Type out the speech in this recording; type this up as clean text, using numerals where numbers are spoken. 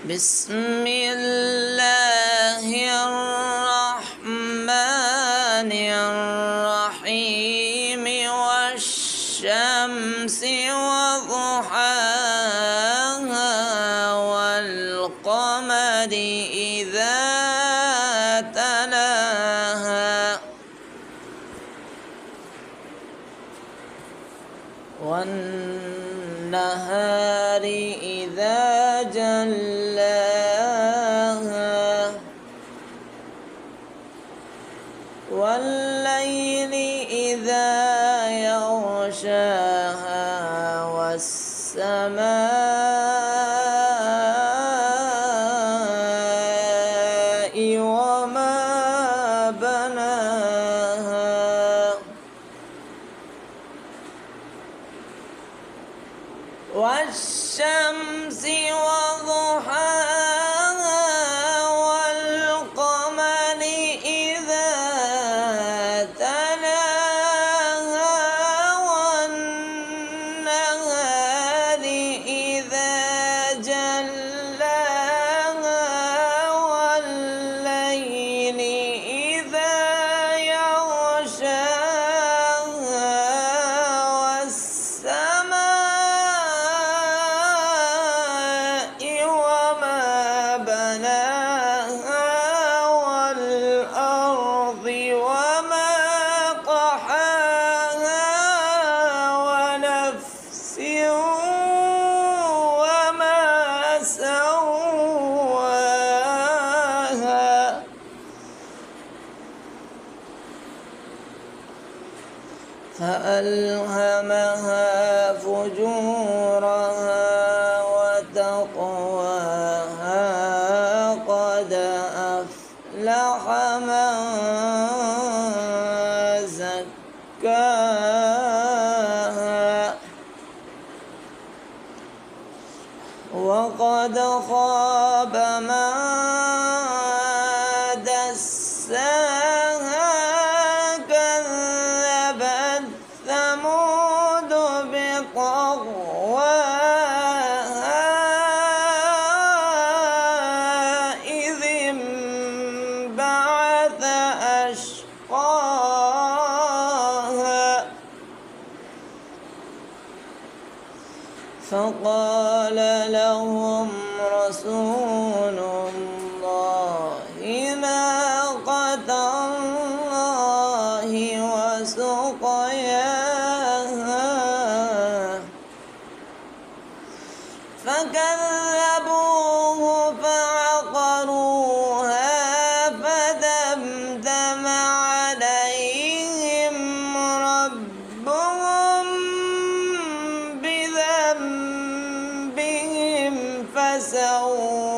بسم الله الرحمن الرحيم والشمس وضحاها والقمر إذا تلاها والنهار إذا جلاها والليل إذا يغشاها والسماء وما بناها والشمس وضحاها والقمر إذا تلاها والنهار إذا جلاها والليل إذا يغشاها والسماء وما بناها والأرض وما طحاها ونفس وما سواها فألهمها فجورها وتقواها قد أفلح من زكاها وقد خاب من دساها كذبت ثمود بطغواها إذ انبعث أشقاها فقال لهم رسول الله ناقة الله وسقياها فكذبوه فعقروها فدمدم عليهم ربهم بذنبهم فسواها